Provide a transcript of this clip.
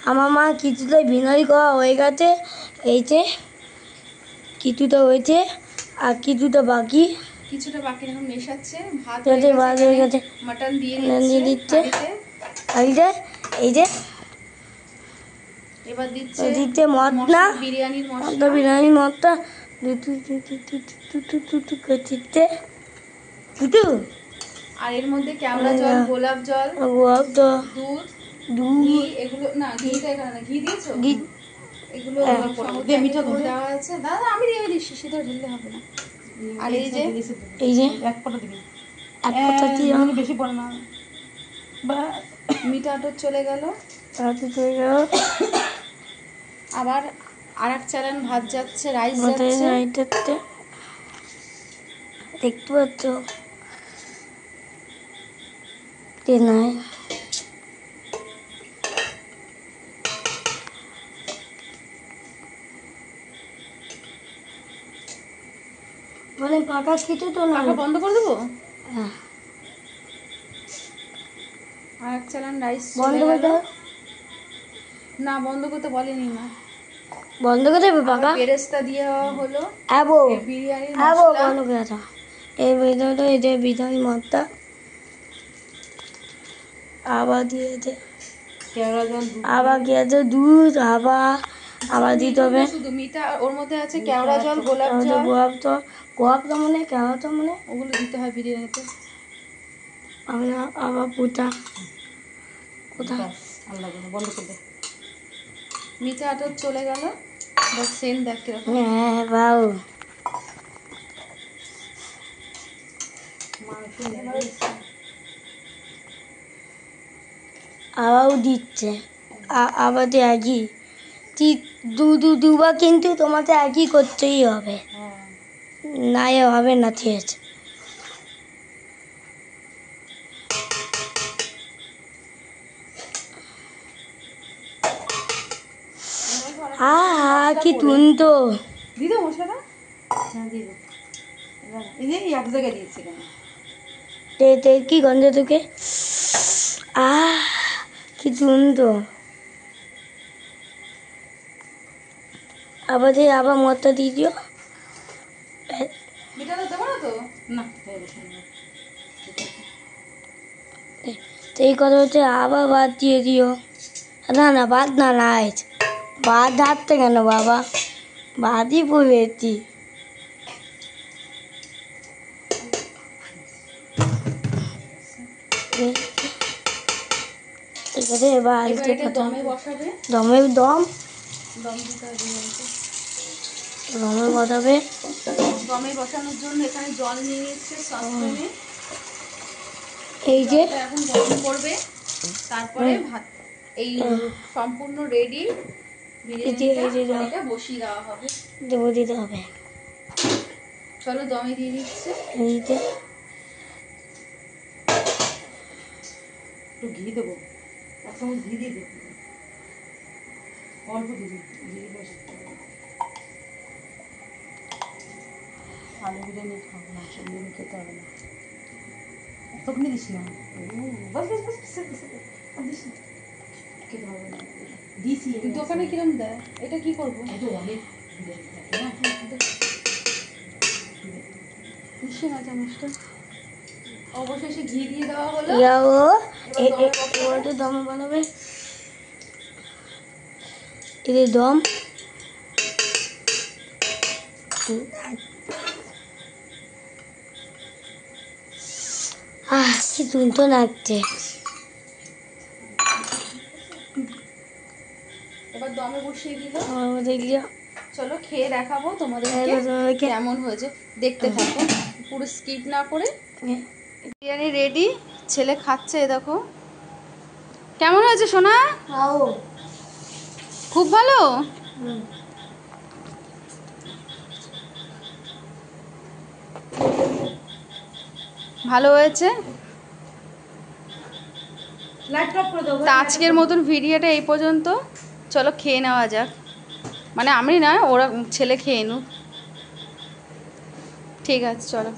আমার মা কিছুটা বিনয় করা হয়ে গেছে, এই যে কিছুটা হয়েছে আর কিছুটা বাকি এখন মেশাচ্ছে। ভাত হয়ে গেছে, মাটন দিয়ে দিচ্ছে এই যে এবার দিচ্ছে মশলা, বিরিয়ানির মশলা দিচ্ছে আর এর মধ্যে কেওড়া জল, গোলাপ জল, দুধ, ঘি, এগুলো না ঘিটা এখানে না, ঘি দিয়েছো? ঘি এগুলো মিঠা দেওয়া আছে। দাদা আমি দিয়ে দিচ্ছি, সেটা ঢেললে হবে না। আর এই যে এক ফোঁটা দিবি, এক ফোঁটা দিয়ে বেশি পড়ে না। মিঠা আতর চলে গেল। আবার আরেক চালান ভাত যাচ্ছে, রাইস যাচ্ছে। দেখতে পাচ্ছ নাই মানে পাকা কিছু তো না, বন্ধ করে দেবো। আর এক চালান রাইস বন্ধ করে দাও। না বন্ধ করতে বলেনি মা, বন্ধ করে দেবে পাকা। বেরেস্তা দিয়ে হলো বিরিয়ানির মশলা, বন্ধ করে দাও। এই ভিতরে এই যে বিরিয়ানি মশলা আবার দিয়েছে, আবার দিয়েছে দুধ, আবার দিতে হবে শুধু মিঠা। ওর মধ্যে আছে কেওড়া জল, গোলাপ জল, মানে কেওড়া জল মানে ওগুলো দিতে হয় বিরিয়ানিতে। আবার বন্ধ করবে। মিঠা আতর চলে গেল। সেন্ট দেখ কিরকম। হ্যাঁ বাউ, আবারও দিচ্ছে, আবার একই দুবার, কিন্তু তোমাকে একই করতেই হবে, না হবে না। ঠিক আছে, কি তুনতো দিদা মশলাটা এক জায়গায় দিয়েছি কি গন্ধ তোকে, কি তুনতো। আবার মদটা দিয়ে দিও। এই কথা হচ্ছে, আবার ভাত দিয়ে দিও। না ভাত না ভাত ধারতে কেন বাবা, ভাতই বলেছি। দমে বসাবে, দমে বসাবে। দমে বসানোর জন্য এখানে জল নিয়ে নিচ্ছে সসপ্যানে। এই যে এখন গরম করবে, তারপরে ভাত এই সম্পূর্ণ রেডি বিরিয়ানিটা বসিয়ে দেওয়া হবে, দিতে হবে। চলো দমে দিয়ে দিচ্ছে। একটু ঘি দেবো, এক চামচ ঘি দিয়ে দেবো, অল্প দিবি ঘি। আলু বিরিয়ানি খাবো না, বিরিয়ানি খেতে হবে না, তখন দিস না। দোকানে কিরম দেয়, এটা কি করবো? অবশেষে ঘি দিয়ে দেওয়া হলো। দম বানাবে, এদের দম কি তুলতো লাগছে। এবার দমে বসিয়ে দিল। চলো খেয়ে দেখাবো তোমাদের কেমন হয়েছে, দেখতে থাকো পুরো স্কিপ না করে। বিরিয়ানি রেডি, ছেলে খাচ্ছে, দেখো কেমন হয়েছে সোনা। খুব ভালো। ভালো হয়েছে। আজকের মতন ভিডিওটা এই পর্যন্ত। চলো খেয়ে নেওয়া যাক, মানে আমি না, ওরা ছেলে খেয়ে নুক। ঠিক আছে চলো।